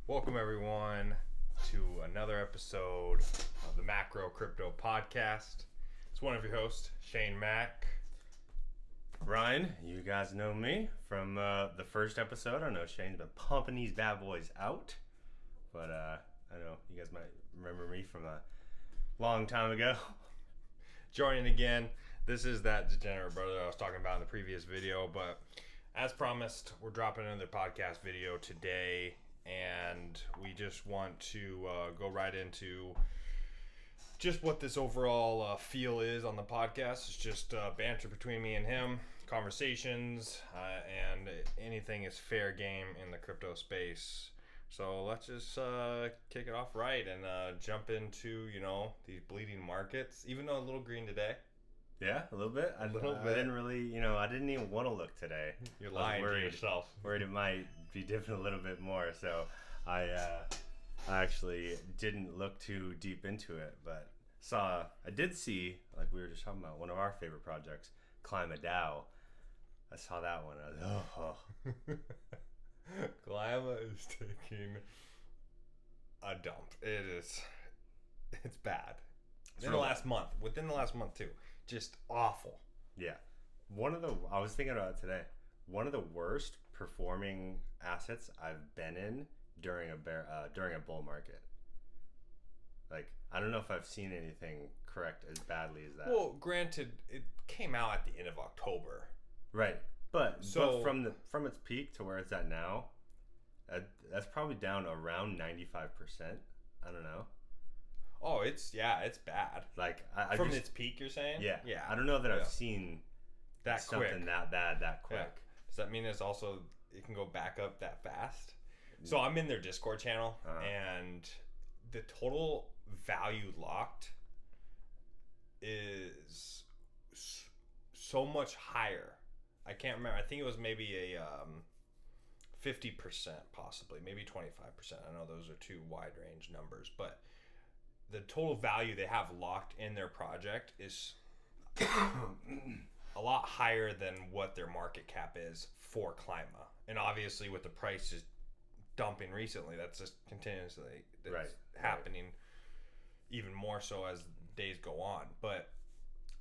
Welcome everyone to another episode of the Macro Crypto Podcast. It's one of your hosts, Shane Mack. Ryan, you guys know me from the first episode. I know Shane's been pumping these bad boys out, but I know you guys might remember me from a long time ago. Joining again, this is that degenerate brother I was talking about in the previous video, but as promised, we're dropping another podcast video today, and we just want to go right into just what this overall feel is on the podcast. It's just banter between me and him, conversations, and anything is fair game in the crypto space. So let's just kick it off right and jump into, these bleeding markets, even though a little green today. Yeah, a little bit. I didn't really, I didn't even want to look today. You're lying to yourself. Worried it might be dipping a little bit more, so I actually didn't look too deep into it, but I did see, like we were just talking about, one of our favorite projects, Polkadot. I saw that one. I was Klima is taking a dump. It's bad. Within the last month too. Just awful. Yeah. I was thinking about it today. One of the worst performing assets I've been in during a bull market. Like, I don't know if I've seen anything correct as badly as that. Well, granted, it came out at the end of October. Right. But from its peak to where it's at now, that's probably down around 95%. I don't know. Oh, it's bad. Like from its peak, you're saying? Yeah. Yeah. I don't know that I've seen that something quick. that bad that quick. Yeah. Does that mean it can go back up that fast? So I'm in their Discord channel, and the total value locked is so much higher. I can't remember. I think it was maybe a 50% possibly, maybe 25%. I know those are two wide range numbers, but the total value they have locked in their project is a lot higher than what their market cap is for Klima. And obviously with the prices dumping recently, that's just continuously happening even more so as days go on. But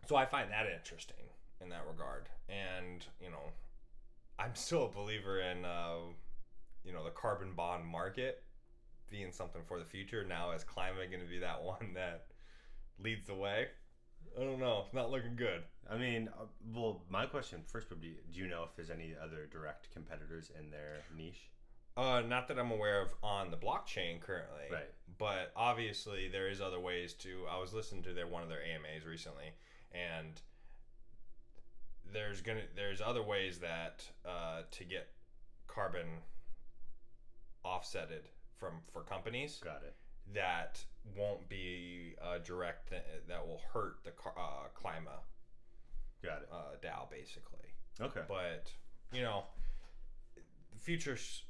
so I find that interesting in that regard. And, I'm still a believer in, the carbon bond market being something for the future. Now, is Klima going to be that one that leads the way? I don't know. It's not looking good. I mean, well, my question first would be, do you know if there's any other direct competitors in their niche? Not that I'm aware of on the blockchain currently. Right. But obviously there is other ways I was listening to one of their AMAs recently, and there's other ways that to get carbon offsetted for companies. Got it. That won't be direct that will hurt the Klima. Got it. DAO basically. Okay. But the future's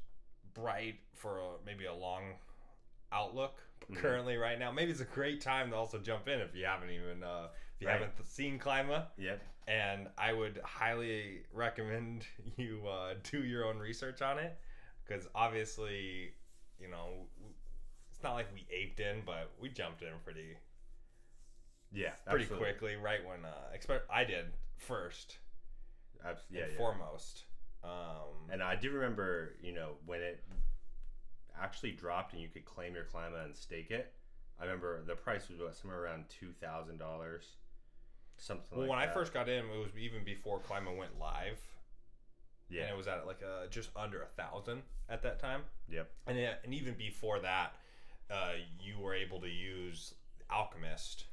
bright for maybe a long outlook. But currently, right now, maybe it's a great time to also jump in if you haven't even haven't seen Klima. Yep. And I would highly recommend you do your own research on it, because obviously, it's not like we aped in, but we jumped in pretty quickly, right when I did first. Foremost. And I do remember, when it actually dropped and you could claim your Klima and stake it. I remember the price was somewhere around $2,000, something. Well, when I first got in, it was even before Klima went live. Yeah, and it was at just under 1,000 at that time. Yep. And even before that, you were able to use Alchemist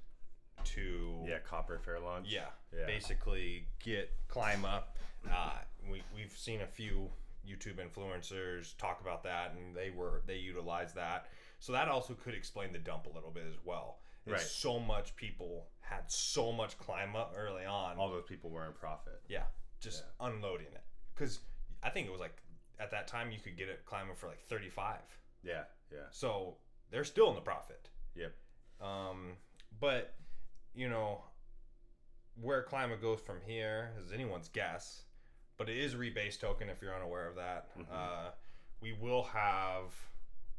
to Copper Fair launch. Yeah. Basically get Klima. We've seen a few YouTube influencers talk about that, and they utilized that. So that also could explain the dump a little bit as well. Right. So much people had so much Klima early on. All those people were in profit. Yeah. Just unloading it. Because I think it was at that time you could get it Klima for 35. Yeah. So they're still in the profit. Yep. But, where Klima goes from here is anyone's guess. But it is a rebase token if you're unaware of that. Mm-hmm. We will have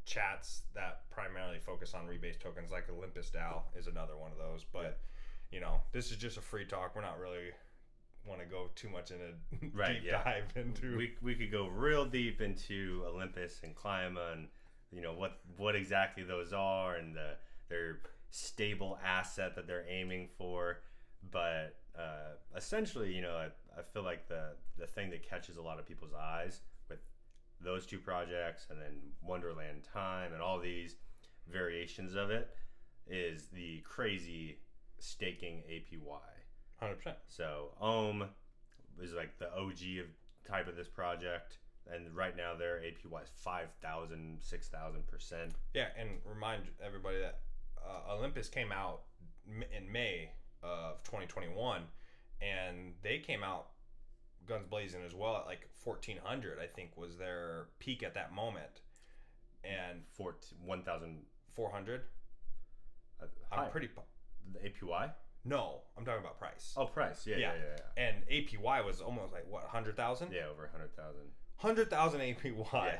chats that primarily focus on rebase tokens, like Olympus DAO is another one of those. But this is just a free talk. We're not really want to go too much in a deep dive into. We could go real deep into Olympus and Clima and what exactly those are and their stable asset that they're aiming for. But essentially, I feel like the thing that catches a lot of people's eyes with those two projects and then Wonderland Time and all these variations of it is the crazy staking APY. 100%. So Ohm is like the OG type of this project, and right now their APY is 5,000, 6,000%. Yeah, and remind everybody that Olympus came out in May of 2021, and they came out guns blazing as well at like 1,400, I think was their peak at that moment, and 1,400. I'm pretty. The APY? No, I'm talking about price. Oh, price. Yeah. And APY was almost like what, 100,000? Yeah, over 100,000. 100,000 APY. Yeah.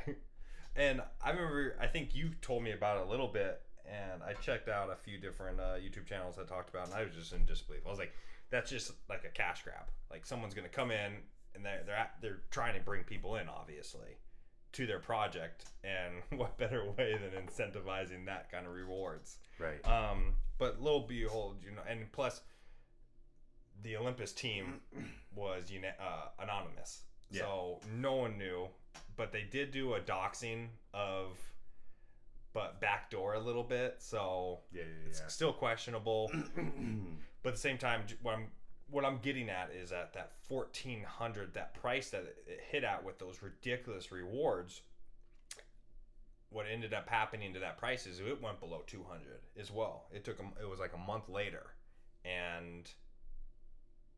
And I remember, I think you told me about it a little bit, and I checked out a few different YouTube channels that talked about it, and I was just in disbelief. I was like, that's just like a cash grab. Like someone's going to come in, and they're trying to bring people in, obviously, to their project, and what better way than incentivizing that kind of rewards? Right. But lo and behold, and plus, the Olympus team was anonymous, so no one knew. But they did do a doxing but backdoor a little bit, so it's still questionable. But at the same time, what I'm getting at is at that 1,400, that price that it hit at with those ridiculous rewards. What ended up happening to that price is it went below 200 as well. It was like a month later, and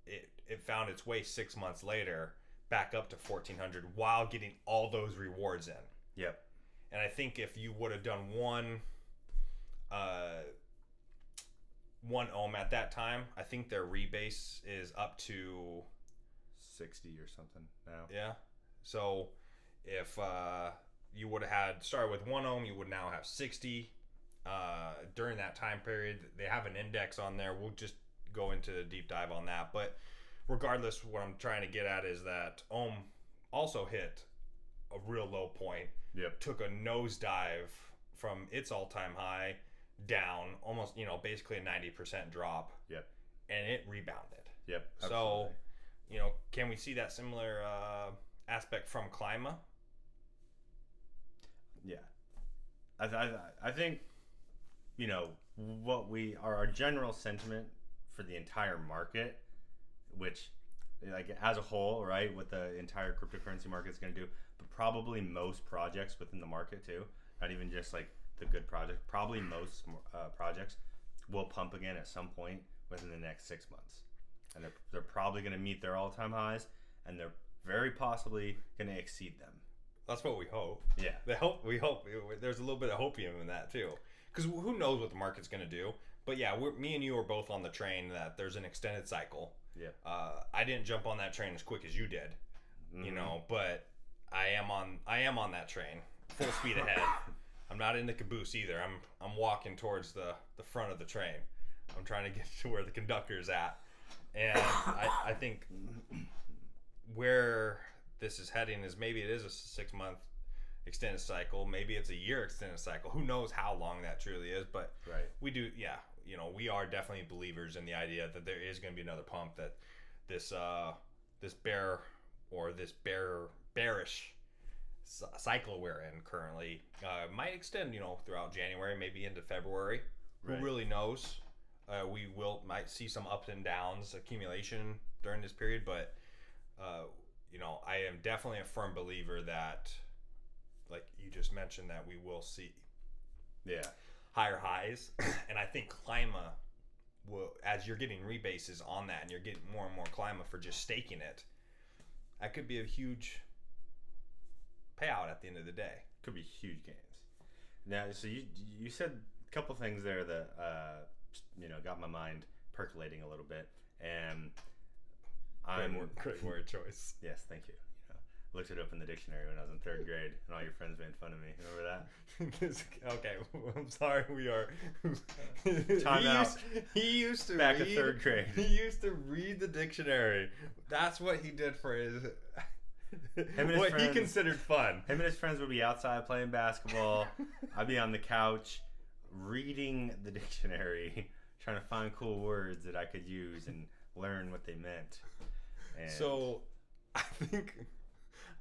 it found its way 6 months later back up to 1,400 while getting all those rewards in. Yep. And I think if you would have done one ohm at that time, I think their rebase is up to 60 or something now. Yeah. So if you would have started with 1 ohm, you would now have 60 during that time period. They have an index on there. We'll just go into a deep dive on that. But regardless, what I'm trying to get at is that ohm also hit a real low point. Yep. Took a nosedive from its all-time high down, almost, basically a 90% drop. Yep. And it rebounded. Yep. Absolutely. So, can we see that similar aspect from Clima? Yeah. I think, what our general sentiment for the entire market, which, like, as a whole, right, what the entire cryptocurrency market is going to do, but probably most projects within the market too, not even just like the good project, probably most projects will pump again at some point within the next 6 months. And they're probably going to meet their all-time highs, and they're very possibly going to exceed them. That's what we hope. Yeah. We hope. There's a little bit of hopium in that too. Because who knows what the market's going to do. But yeah, me and you are both on the train that there's an extended cycle. Yeah. I didn't jump on that train as quick as you did. But I am on that train, full speed ahead. I'm not in the caboose either. I'm walking towards the front of the train. I'm trying to get to where the conductor's at. And I think where this is heading is maybe it is a 6-month extended cycle. Maybe it's a year extended cycle. Who knows how long that truly is? But right. We do, we are definitely believers in the idea that there is going to be another pump, that this bearish cycle we're in currently might extend, throughout January, maybe into February. Right. Who really knows? We might see some ups and downs accumulation during this period, but I am definitely a firm believer that, like you just mentioned, that we will see higher highs. And I think Clima will, as you're getting rebases on that and you're getting more and more Clima for just staking it, that could be a huge payout at the end of the day. Could be huge gains. Now, so you said a couple things there that got my mind percolating a little bit, and Great word choice. Yes, thank you. looked it up in the dictionary when I was in 3rd grade, and all your friends made fun of me. Remember that? Okay, I'm sorry. We are. Time out. He used to Back read, to 3rd grade. He used to read the dictionary. That's what he did for his. What he considered fun. Him and his friends would be outside playing basketball. I'd be on the couch reading the dictionary, trying to find cool words that I could use and learn what they meant. And so, I think.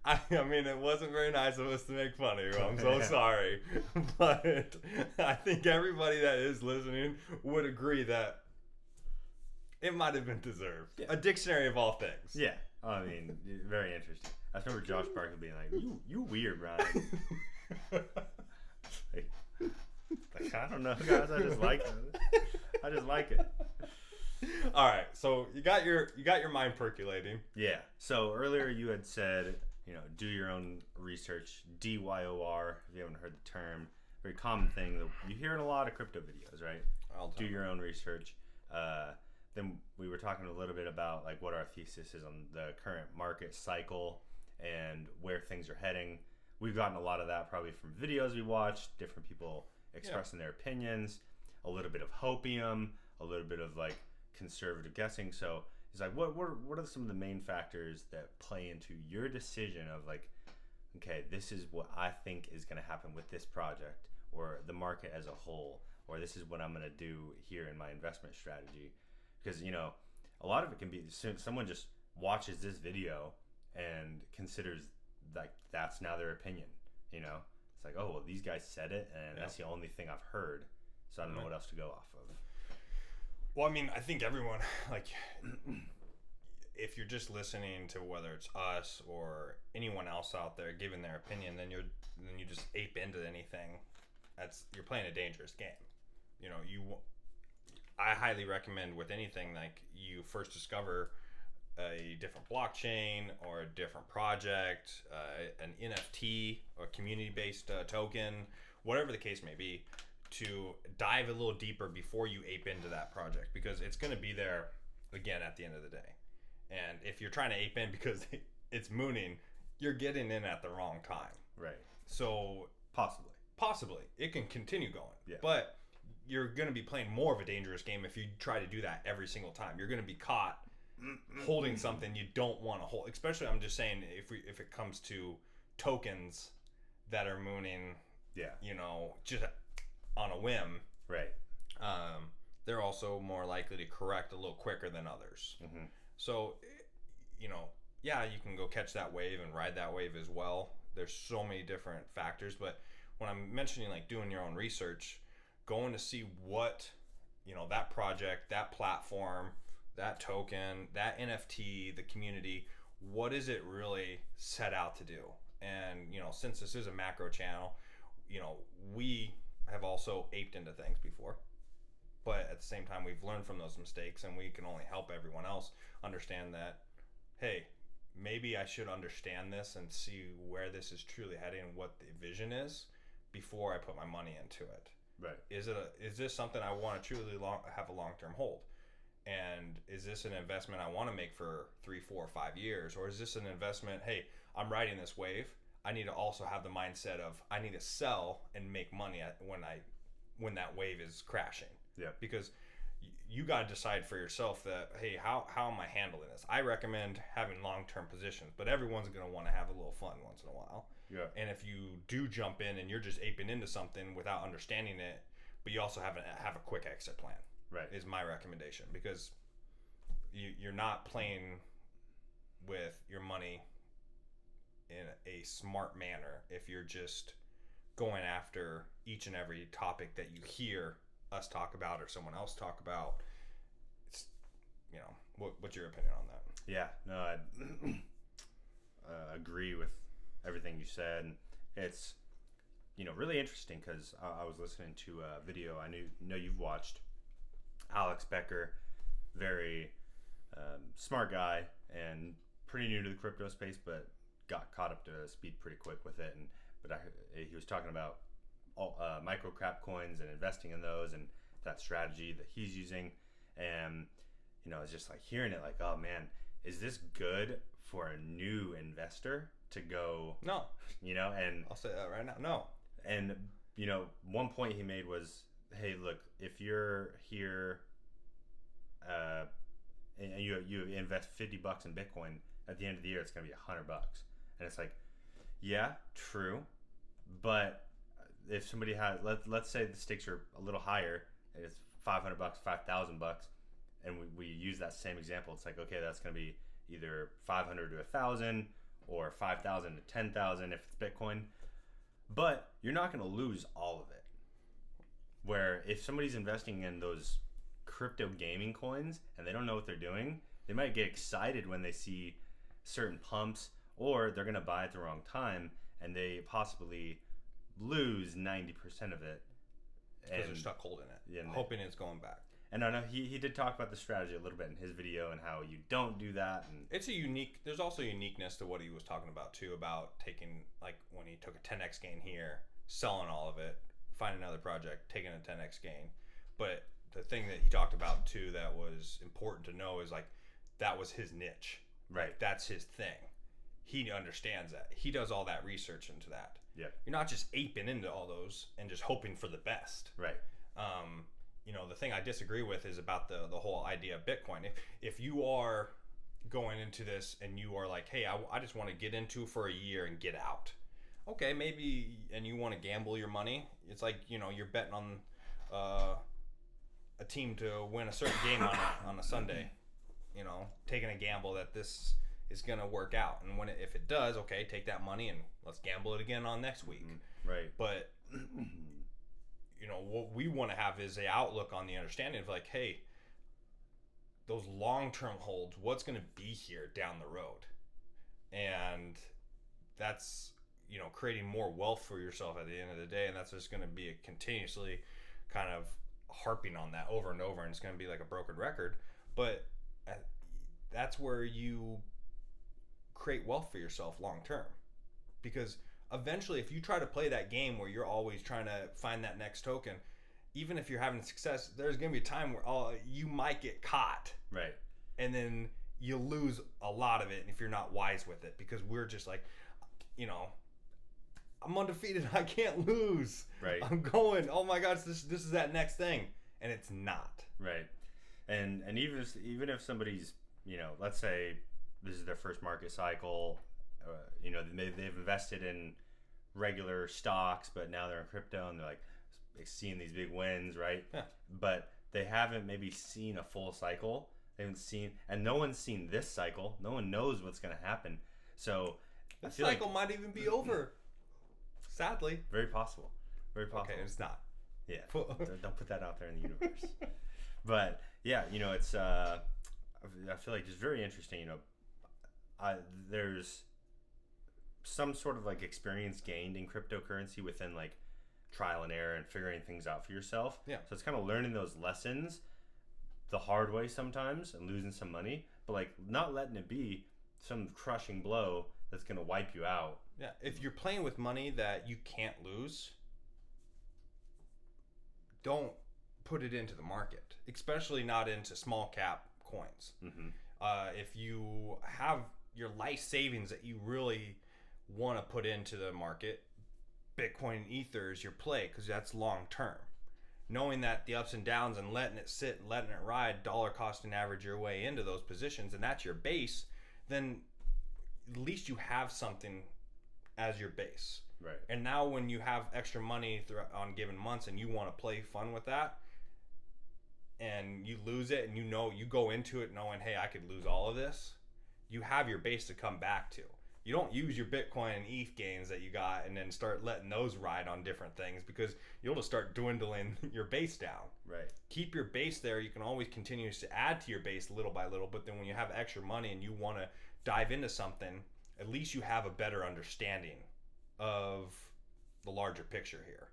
I mean, it wasn't very nice of us to make fun of you. I'm so sorry. But I think everybody that is listening would agree that it might have been deserved. Yeah. A dictionary of all things. Yeah. I mean, very interesting. I remember Josh Parker being like, you weird, Brian. like, I don't know, guys. I just like it. All right. So you got your mind percolating. Yeah. So earlier you had said, do your own research, DYOR, if you haven't heard the term. Very common thing that you hear in a lot of crypto videos, right? Do your own research. Then we were talking a little bit about like what our thesis is on the current market cycle and where things are heading. We've gotten a lot of that probably from videos we watched, different people expressing their opinions, a little bit of hopium, a little bit of like conservative guessing. So it's like, what are some of the main factors that play into your decision of like, okay, this is what I think is going to happen with this project or the market as a whole, or this is what I'm going to do here in my investment strategy. Because, a lot of it can be someone just watches this video and considers like that's now their opinion, It's like, oh, well, these guys said it, and that's the only thing I've heard, so I don't know what else to go off of. Well, I mean, I think everyone, like, if you're just listening to whether it's us or anyone else out there giving their opinion, then you just ape into anything. You're playing a dangerous game. I highly recommend with anything, like, you first discover a different blockchain or a different project, an NFT or community-based token, whatever the case may be, to dive a little deeper before you ape into that project, because it's going to be there again at the end of the day. And if you're trying to ape in because it's mooning, you're getting in at the wrong time. Right. So possibly it can continue going, but you're going to be playing more of a dangerous game if you try to do that every single time. You're going to be caught holding something you don't want to hold. Especially, I'm just saying, if it comes to tokens that are mooning, just on a whim, right? They're also more likely to correct a little quicker than others. Mm-hmm. So, you can go catch that wave and ride that wave as well. There's so many different factors, but when I'm mentioning like doing your own research, going to see what, that project, that platform, that token, that NFT, the community, what is it really set out to do? And, since this is a macro channel, we have also aped into things before, but at the same time, we've learned from those mistakes, and we can only help everyone else understand that, hey, maybe I should understand this and see where this is truly heading and what the vision is before I put my money into it. Right. Is this something I want to truly have a long-term hold? And is this an investment I want to make for 3, 4, 5 years? Or is this an investment, hey, I'm riding this wave. I need to also have the mindset of I need to sell and make money when that wave is crashing. Yeah. Because you got to decide for yourself that, hey, how am I handling this? I recommend having long-term positions, but everyone's going to want to have a little fun once in a while. Yeah. And if you do jump in and you're just aping into something without understanding it, but you also have a quick exit plan. Right. Is my recommendation, because you're not playing with your money in a smart manner if you're just going after each and every topic that you hear us talk about or someone else talk about. It's, what's your opinion on that? Yeah, no, I agree with everything you said. It's really interesting because I was listening to a video I know you've watched. Alex Becker, very smart guy and pretty new to the crypto space, but got caught up to speed pretty quick with it. But he was talking about micro cap coins and investing in those and that strategy that he's using. And it's just like hearing it, like, oh man, is this good for a new investor to go. No. And I'll say that right now. No. And one point he made was, hey, look, if you're here, and you invest $50 in Bitcoin, at the end of the year it's gonna be $100, and it's like, yeah, true, but if somebody has, let's say the stakes are a little higher, and it's $500, $5,000, and we use that same example, it's like, okay, that's gonna be either 500 to 1,000 or 5,000 to 10,000 if it's Bitcoin, but you're not gonna lose all of it. Where if somebody's investing in those crypto gaming coins and they don't know what they're doing, they might get excited when they see certain pumps, or they're going to buy at the wrong time and they possibly lose 90% of it. Because they're stuck holding it, hoping it's going back. And I know he did talk about the strategy a little bit in his video and how you don't do that. And it's there's also uniqueness to what he was talking about too, about taking, like when he took a 10x gain here, selling all of it, find another project, taking a 10x gain. But the thing that he talked about too that was important to know is like that was his niche. Right. Like, that's his thing. He understands that. He does all that research into that. Yeah. You're not just aping into all those and just hoping for the best. Right. The thing I disagree with is about the whole idea of Bitcoin. If you are going into this and you are like, hey, I just want to get into for a year and get out. Okay, maybe, and you want to gamble your money. It's like, you're betting on a team to win a certain game on a Sunday. Taking a gamble that this is going to work out. And if it does, okay, take that money and let's gamble it again on next week. Right. But, what we want to have is an outlook on the understanding of like, hey, those long-term holds, what's going to be here down the road? And that's, creating more wealth for yourself at the end of the day. And that's just going to be a continuously kind of harping on that over and over. And it's going to be like a broken record. But that's where you create wealth for yourself long-term. Because eventually, if you try to play that game where you're always trying to find that next token, even if you're having success, there's going to be a time where you might get caught. Right. And then you lose a lot of it if you're not wise with it. Because we're just like, I'm undefeated. I can't lose. Right. I'm going, oh my gosh, this is that next thing. And it's not. Right. And even if somebody's, let's say this is their first market cycle, they've invested in regular stocks, but now they're in crypto and they're like seeing these big wins, right? Yeah. But they haven't maybe seen a full cycle. They haven't seen, and no one's seen this cycle. No one knows what's going to happen. So this cycle might even be over. Sadly. Very possible. Very possible. Okay, it's not. Yeah. Don't put that out there in the universe. But yeah, it's I feel like it's very interesting. There's some sort of like experience gained in cryptocurrency within like trial and error and figuring things out for yourself. Yeah. So it's kind of learning those lessons the hard way sometimes and losing some money, but like not letting it be some crushing blow that's going to wipe you out. Yeah. If you're playing with money that you can't lose, don't put it into the market, especially not into small cap coins. Mm-hmm. If you have your life savings that you really want to put into the market, Bitcoin and Ether is your play because that's long term. Knowing that the ups and downs and letting it sit and letting it ride, dollar cost and average your way into those positions, and that's your base, then at least you have something as your base. Right. And now when you have extra money on given months and you want to play fun with that, and you lose it, and you go into it knowing, hey, I could lose all of this, you have your base to come back to. You don't use your Bitcoin and ETH gains that you got and then start letting those ride on different things, because you'll just start dwindling your base down. Right. Keep your base there. You can always continue to add to your base little by little, but then when you have extra money and you want to dive into something, at least you have a better understanding of the larger picture here.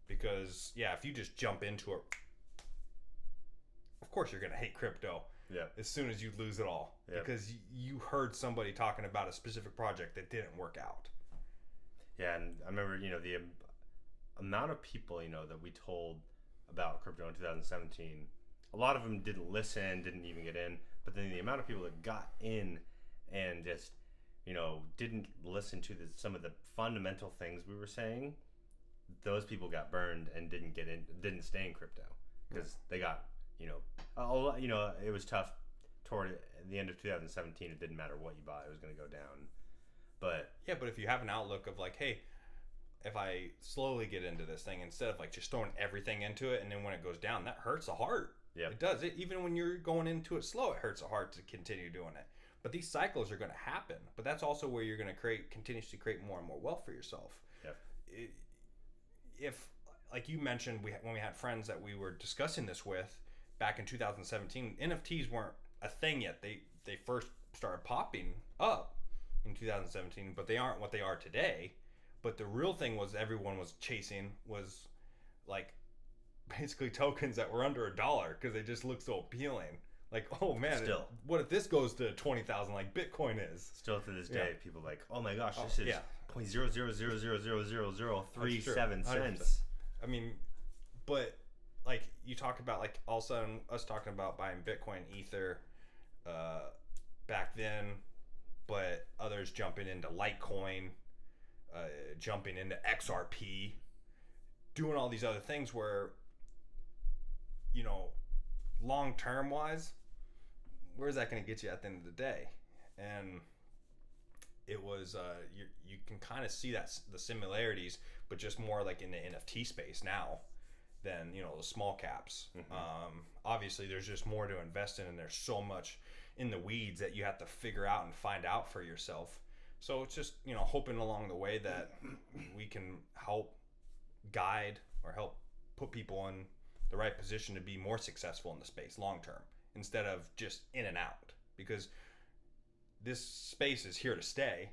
Because, yeah, if you just jump into it, of course you're going to hate crypto. Yeah. As soon as you lose it all. Yeah. Because you heard somebody talking about a specific project that didn't work out. Yeah, and I remember, the amount of people, that we told about crypto in 2017, a lot of them didn't listen, didn't even get in. But then the amount of people that got in and just didn't listen to some of the fundamental things we were saying, those people got burned and didn't stay in crypto because they got, it was tough toward the end of 2017. It didn't matter what you bought, it was going to go down. But if you have an outlook of like, hey, if I slowly get into this thing instead of like just throwing everything into it, and then when it goes down, that hurts the heart. Yeah, it does. Even when you're going into it slow, it hurts the heart to continue doing it. But these cycles are going to happen. But that's also where you're going to continuously create more and more wealth for yourself. Yep. If, like you mentioned, when we had friends that we were discussing this with back in 2017, NFTs weren't a thing yet. They first started popping up in 2017, but they aren't what they are today. But the real thing was everyone was chasing was like basically tokens that were under $1 because they just look so appealing. Like, oh man, what if this goes to 20,000 like Bitcoin is? Still to this day, people are like, oh my gosh, this is 0.000000037 cents. I mean, but like you talk about like all of a sudden us talking about buying Bitcoin, Ether, back then, but others jumping into Litecoin, jumping into XRP, doing all these other things where, long term wise, where's that going to get you at the end of the day? And it was you can kind of see that the similarities, but just more like in the NFT space now than the small caps. Mm-hmm. Obviously, there's just more to invest in, and there's so much in the weeds that you have to figure out and find out for yourself. So it's just hoping along the way that we can help guide or help put people in the right position to be more successful in the space long term instead of just in and out, because this space is here to stay.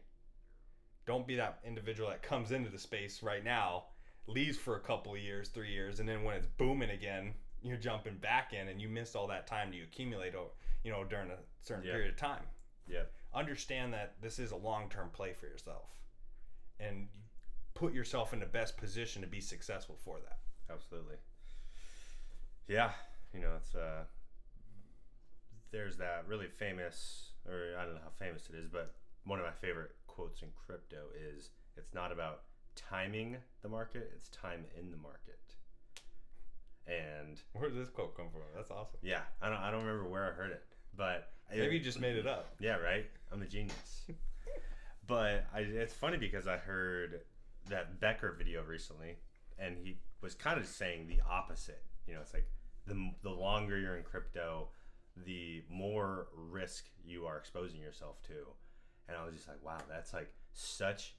Don't be that individual that comes into the space right now, leaves for a couple of years, 3 years, and then when it's booming again, you're jumping back in and you missed all that time to accumulate during a certain period of time. Yeah. Understand that this is a long-term play for yourself and put yourself in the best position to be successful for that. Absolutely. Yeah, it's there's that really famous, or I don't know how famous it is, but one of my favorite quotes in crypto is, it's not about timing the market, it's time in the market. And where did this quote come from? That's awesome. Yeah, I don't remember where I heard it, but maybe you just made it up. Yeah, right. I'm a genius. But it's funny because I heard that Becker video recently, and he was kind of saying the opposite. It's like the longer you're in crypto, the more risk you are exposing yourself to. And I was just like, wow, that's like such,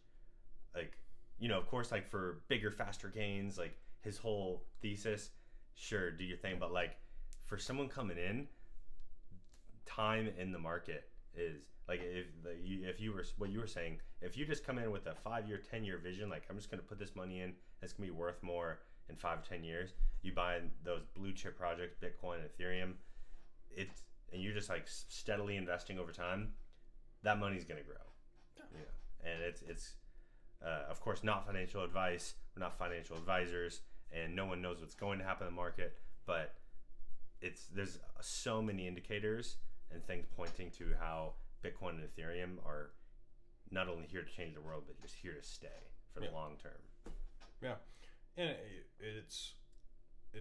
like, of course, like for bigger, faster gains, like his whole thesis, sure, do your thing. But like for someone coming in, time in the market is like, if you were what you were saying, if you just come in with a 5-year, 10-year vision, like I'm just going to put this money in, it's going to be worth more in 5 to 10 years. You buy those blue chip projects, Bitcoin, Ethereum, and you're just like steadily investing over time, that money's going to grow. Yeah. And it's of course not financial advice. We're not financial advisors, and no one knows what's going to happen in the market, but there's so many indicators and things pointing to how Bitcoin and Ethereum are not only here to change the world, but just here to stay for the long term. Yeah. And it's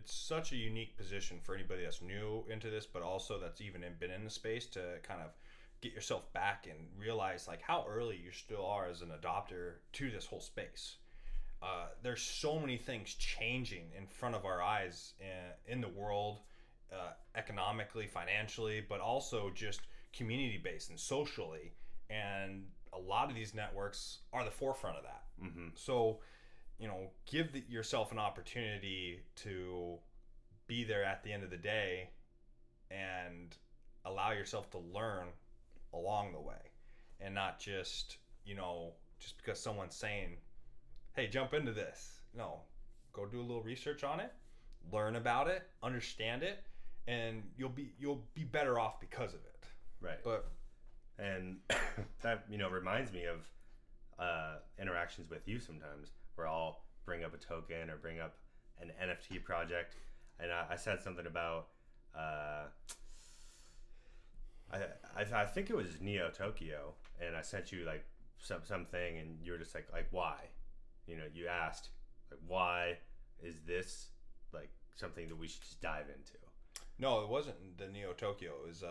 such a unique position for anybody that's new into this, but also that's even been in the space, to kind of get yourself back and realize like how early you still are as an adopter to this whole space. There's so many things changing in front of our eyes in the world, economically, financially, but also just community-based and socially. And a lot of these networks are the forefront of that. Mm-hmm. So, give yourself an opportunity to be there at the end of the day and allow yourself to learn along the way, and not just, just because someone's saying, hey, jump into this. No, go do a little research on it, learn about it, understand it, and you'll be better off because of it. Right. And that, reminds me of interactions with you sometimes, where I'll bring up a token or bring up an NFT project, and I said something about I think it was Neo Tokyo, and I sent you like something, and you were just like why, you asked like why is this like something that we should just dive into. No, it wasn't the Neo Tokyo. It was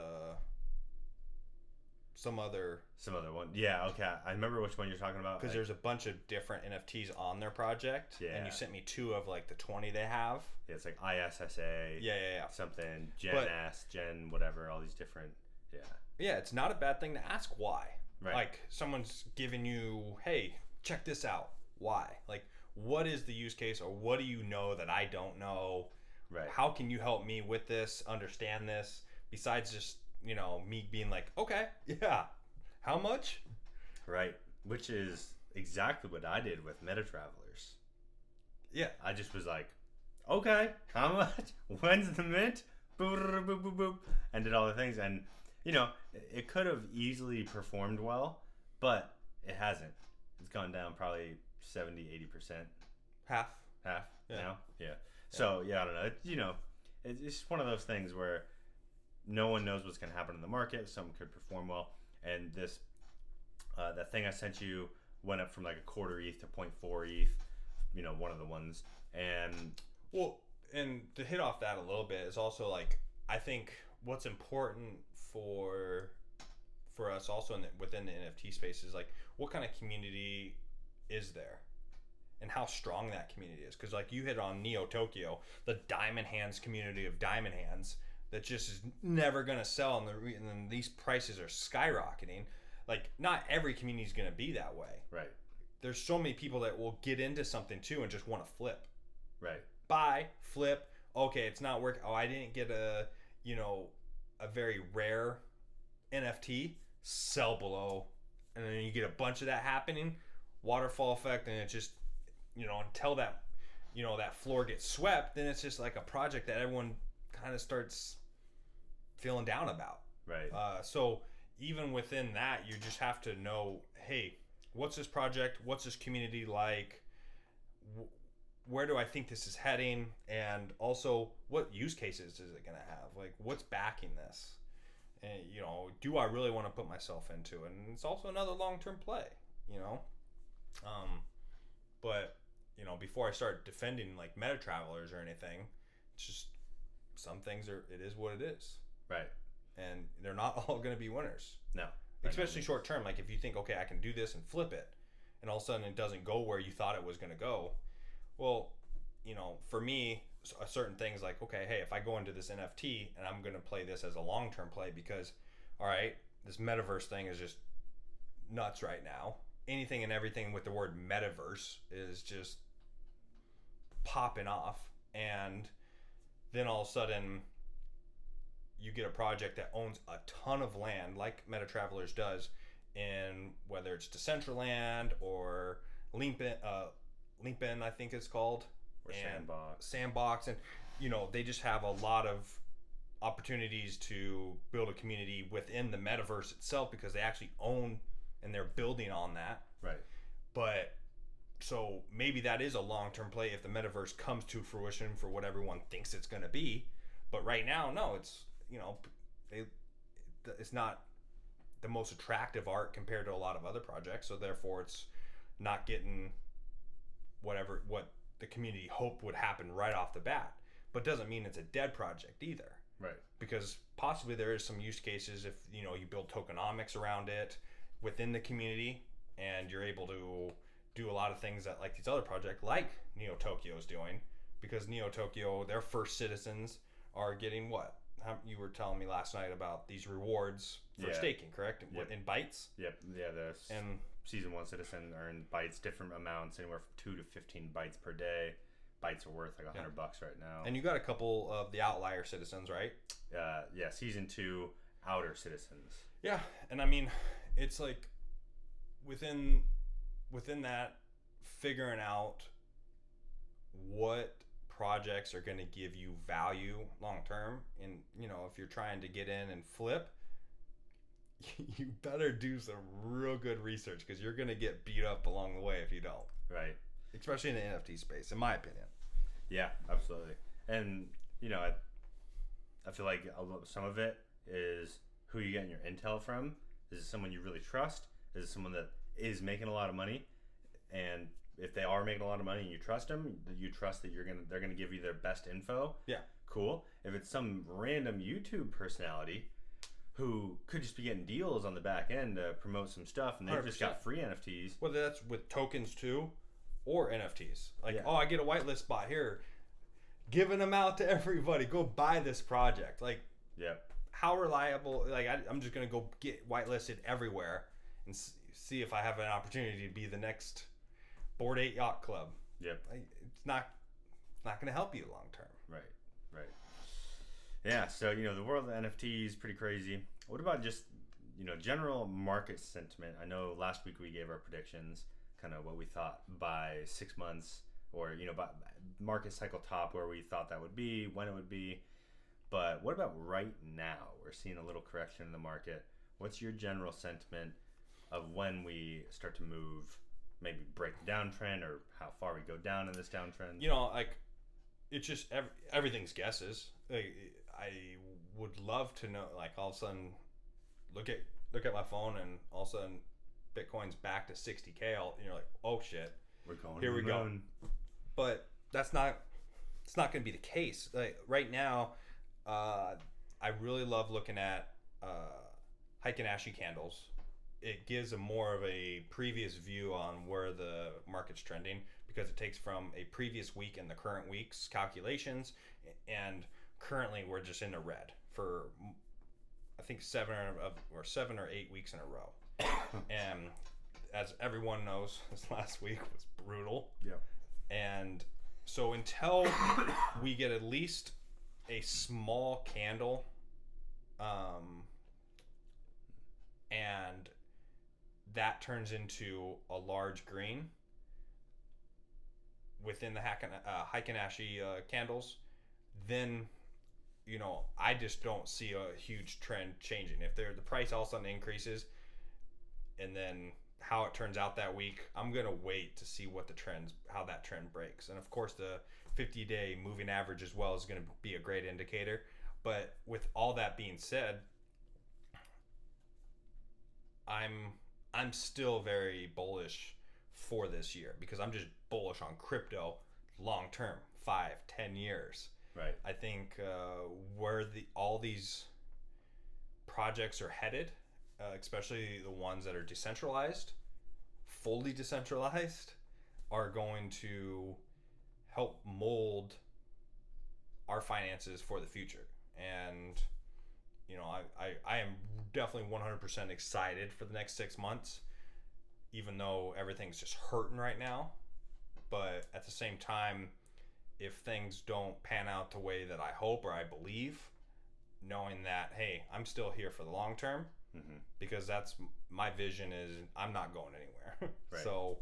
some other one. Yeah, okay. I remember which one you're talking about. Because there's a bunch of different NFTs on their project. Yeah. And you sent me 2 of like the 20 they have. Yeah, it's like ISSA. Yeah. Something Gen S, Gen whatever, all these different. Yeah. Yeah, it's not a bad thing to ask why. Right. Like someone's giving you, hey, check this out. Why? Like, what is the use case, or what do you know that I don't know? Right. How can you help me with this, understand this, besides just, me being like, okay, yeah, how much? Right. Which is exactly what I did with Meta Travelers. Yeah. I just was like, okay, how much? When's the mint? Boop, boop, boop, boop, and did all the things. And, it could have easily performed well, but it hasn't. It's gone down probably 70, 80%. Half now. Yeah. So, I don't know. It's just one of those things where no one knows what's going to happen in the market. Some could perform well. And this, that thing I sent you went up from like a quarter ETH to 0.4 ETH, one of the ones. And and to hit off that a little bit is also like, I think what's important for us also within the NFT space is like, what kind of community is there? And how strong that community is. Because like you hit on Neo Tokyo, the Diamond Hands community of Diamond Hands that just is never going to sell, and then these prices are skyrocketing. Like, not every community is going to be that way. Right. There's so many people that will get into something too and just want to flip. Right. Buy, flip. Okay, it's not working. Oh, I didn't get a very rare NFT. Sell below. And then you get a bunch of that happening. Waterfall effect, and it just, until that, that floor gets swept, then it's just like a project that everyone kind of starts feeling down about. Right. So even within that, you just have to know, hey, what's this project? What's this community like? Where do I think this is heading? And also, what use cases is it going to have? Like, what's backing this? And, do I really want to put myself into it? And it's also another long-term play, But, before I start defending, like, Meta Travelers or anything, it's just, some things it is what it is. Right. And they're not all going to be winners. No. Especially short term. Like, if you think, okay, I can do this and flip it, and all of a sudden it doesn't go where you thought it was going to go. Well, for me, certain things like, okay, hey, if I go into this NFT and I'm going to play this as a long-term play because, all right, this Metaverse thing is just nuts right now. Anything and everything with the word Metaverse is just popping off. And then all of a sudden you get a project that owns a ton of land like Meta Travelers does, in whether it's Decentralized or Limpin, I think it's called, or Sandbox, and they just have a lot of opportunities to build a community within the Metaverse itself because they actually own and they're building on that. Right. But so maybe that is a long-term play if the Metaverse comes to fruition for what everyone thinks it's going to be. But right now, no, it's it's not the most attractive art compared to a lot of other projects, so therefore it's not getting what the community hoped would happen right off the bat. But doesn't mean it's a dead project either. Right. Because possibly there is some use cases if you build tokenomics around it within the community, and you're able to do a lot of things that like these other projects like Neo Tokyo is doing, because Neo Tokyo, their first citizens are getting what? You were telling me last night about these rewards for staking, correct? Yep. In bytes? Yep. Yeah, and Season 1 citizen earn bytes, different amounts, anywhere from 2 to 15 bytes per day. Bytes are worth like $100 right now. And you got a couple of the outlier citizens, right? Yeah, Season 2 outer citizens. Yeah, and I mean, it's like within that, figuring out what projects are going to give you value long term, and if you're trying to get in and flip, you better do some real good research, because you're going to get beat up along the way if you don't. Right. Especially in the NFT space, in my opinion. Yeah, absolutely. And I feel like some of it is who you getting your intel from? Is it someone you really trust? Is it someone that is making a lot of money? And if they are making a lot of money and you trust them, you trust that they're gonna give you their best info. Yeah. Cool. If it's some random YouTube personality who could just be getting deals on the back end to promote some stuff, and they've just got free NFTs. Whether that's with tokens too, or NFTs. Like, oh, I get a whitelist spot here, giving them out to everybody. Go buy this project. Like, how reliable? Like, I'm just gonna go get whitelisted everywhere and see if I have an opportunity to be the next Bored Ape Yacht Club. Yep. Like, it's not gonna help you long term. Right. Yeah, so, the world of NFT is pretty crazy. What about just, general market sentiment? I know last week we gave our predictions, kind of what we thought by 6 months, or, by market cycle top, where we thought that would be, when it would be. But what about right now? We're seeing a little correction in the market. What's your general sentiment of when we start to move, maybe break the downtrend, or how far we go down in this downtrend? Like, it's just everything's guesses. Like, I would love to know, like, all of a sudden look at my phone and all of a sudden Bitcoin's back to 60K. You're like, oh shit, we're going here we go. But it's not going to be the case. Like, right now, I really love looking at Heikin-Ashi candles. It gives more of a previous view on where the market's trending, because it takes from a previous week and the current week's calculations, and currently we're just in the red for, I think, 7 or 8 weeks in a row. And as everyone knows, this last week was brutal. Yeah. And so until we get at least a small candle, and that turns into a large green within the Heikin-Ashi candles, then I just don't see a huge trend changing. If the price all of a sudden increases, and then how it turns out that week, I'm gonna wait to see how that trend breaks. And of course, the 50-day moving average as well is gonna be a great indicator. But with all that being said, I'm still very bullish for this year, because I'm just bullish on crypto long term, 5-10 years. Right. I think where all these projects are headed, especially the ones that are decentralized, fully decentralized, are going to help mold our finances for the future. And I am definitely 100% excited for the next 6 months, even though everything's just hurting right now. But at the same time, if things don't pan out the way that I hope or I believe, knowing that, hey, I'm still here for the long term, because that's my vision, is I'm not going anywhere. Right. So,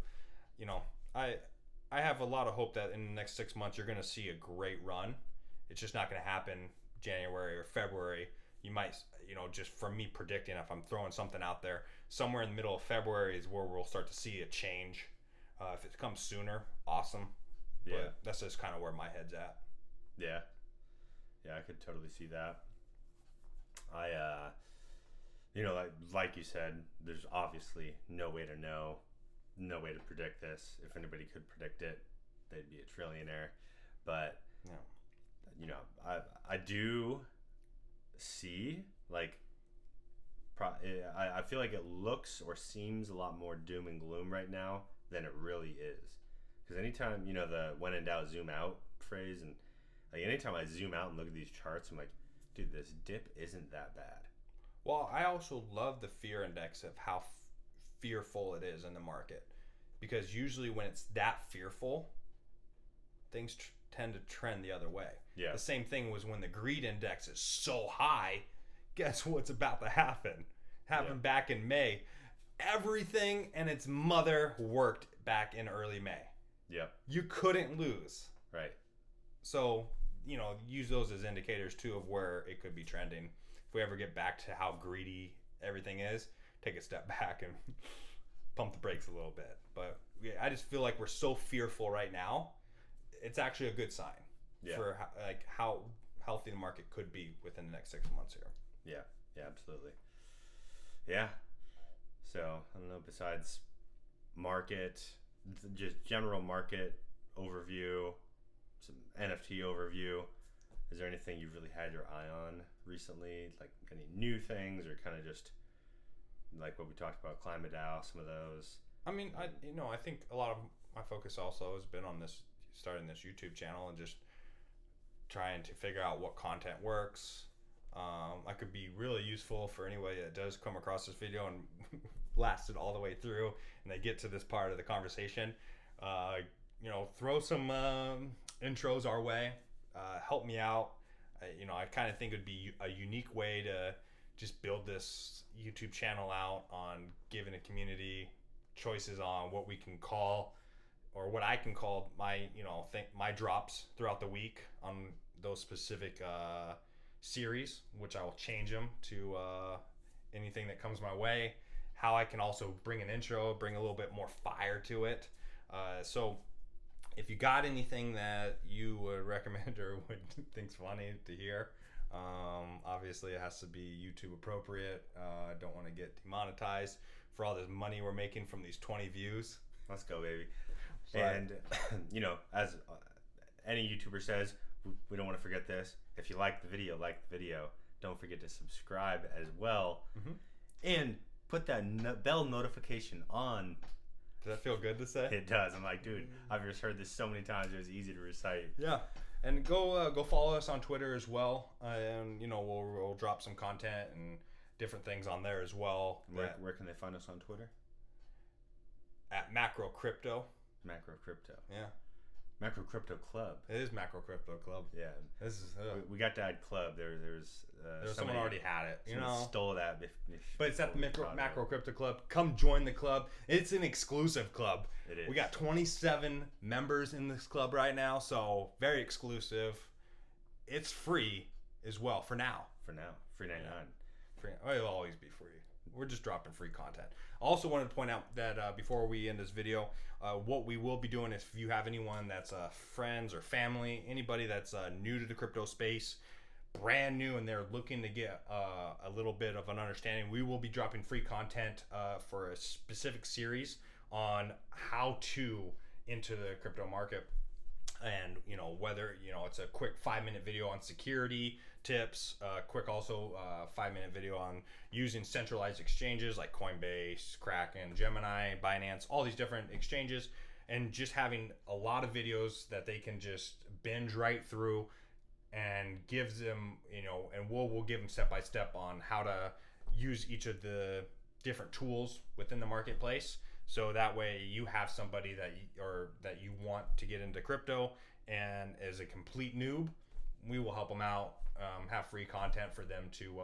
I have a lot of hope that in the next 6 months you're going to see a great run. It's just not going to happen January or February. You might, just from me predicting, if I'm throwing something out there, somewhere in the middle of February is where we'll start to see a change. If it comes sooner, awesome. Yeah. But that's just kind of where my head's at. Yeah. Yeah, I could totally see that. I, like you said, there's obviously no way to know, no way to predict this. If anybody could predict it, they'd be a trillionaire. But, I do see, like, I feel like it looks or seems a lot more doom and gloom right now than it really is. Because anytime, the when in doubt, zoom out phrase, and like anytime I zoom out and look at these charts, I'm like, dude, this dip isn't that bad. Well, I also love the fear index of how fearful it is in the market. Because usually when it's that fearful, things tend to trend the other way. Yeah. The same thing was when the greed index is so high. Guess what's about to happen? Happened back in May. Everything and its mother worked back in early May. Yep. You couldn't lose. Right. So, use those as indicators too of where it could be trending. If we ever get back to how greedy everything is, take a step back and pump the brakes a little bit. But I just feel like we're so fearful right now. It's actually a good sign for how healthy the market could be within the next 6 months here. Yeah. Yeah, absolutely. Yeah. So I don't know. Besides market, just general market overview, some NFT overview. Is there anything you've really had your eye on recently? Like any new things, or kind of just like what we talked about, Climate DAO, some of those? I mean, I think a lot of my focus also has been on starting this YouTube channel and just trying to figure out what content works. I could be really useful for anybody that does come across this video and last it all the way through and they get to this part of the conversation. Throw some intros our way. Help me out. I kind of think it would be a unique way to just build this YouTube channel out on giving a community choices on what we can call, or what I can call my drops throughout the week on those specific series, which I will change them to anything that comes my way. How I can also bring an intro, bring a little bit more fire to it. So if you got anything that you would recommend or would think's funny to hear, obviously it has to be YouTube appropriate. I don't want to get demonetized for all this money we're making from these 20 views. Let's go, baby. But, and as any YouTuber says, we don't want to forget this. If you like the video, don't forget to subscribe as well. Mm-hmm. And put that bell notification on. Does that feel good to say? It does. I'm like, dude, I've just heard this so many times. It was easy to recite. Yeah, and go follow us on Twitter as well, and we'll drop some content and different things on there as well. Where can they find us on Twitter? At Macro Crypto. Macro Crypto. Yeah. Macro Crypto Club. It is Macro Crypto Club. Yeah. This is. We got to add club. There's someone already had it. Stole that. But it's at the Macro Crypto Club. Come join the club. It's an exclusive club. It is. We got 27 members in this club right now, so very exclusive. It's free as well for now. Free 99. Free. It'll always be free. We're just dropping free content. Also wanted to point out that before we end this video, what we will be doing is if you have anyone that's friends or family, anybody that's new to the crypto space, brand new, and they're looking to get a little bit of an understanding, we will be dropping free content for a specific series on how to enter the crypto market. And whether it's a quick 5-minute video on security tips, quick also 5-minute video on using centralized exchanges like Coinbase, Kraken, Gemini, Binance, all these different exchanges, and just having a lot of videos that they can just binge right through, and gives them and we'll give them step by step on how to use each of the different tools within the marketplace. So that way you have somebody that you want to get into crypto, and as a complete noob, we will help them out, have free content for them to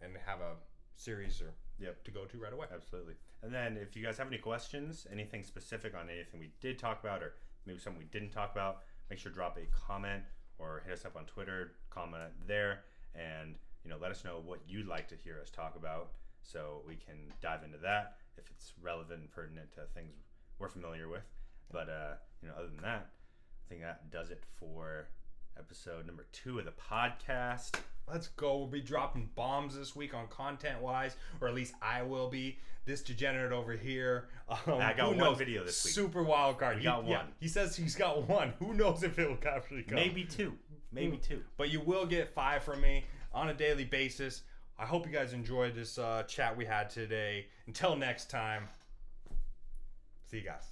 and have a series to go to right away. Absolutely. And then if you guys have any questions, anything specific on anything we did talk about, or maybe something we didn't talk about, make sure to drop a comment or hit us up on Twitter, comment there, and let us know what you'd like to hear us talk about, so we can dive into that if it's relevant and pertinent to things we're familiar with. But other than that, I think that does it for episode number 2 of the podcast. Let's go. We'll be dropping bombs this week on content wise, or at least I will be. This degenerate over here, I got one video this week. Super wild card. He got one. Yeah, he says he's got one. Who knows if it will actually come? Maybe two. But you will get 5 from me on a daily basis. I hope you guys enjoyed this chat we had today. Until next time, see you guys.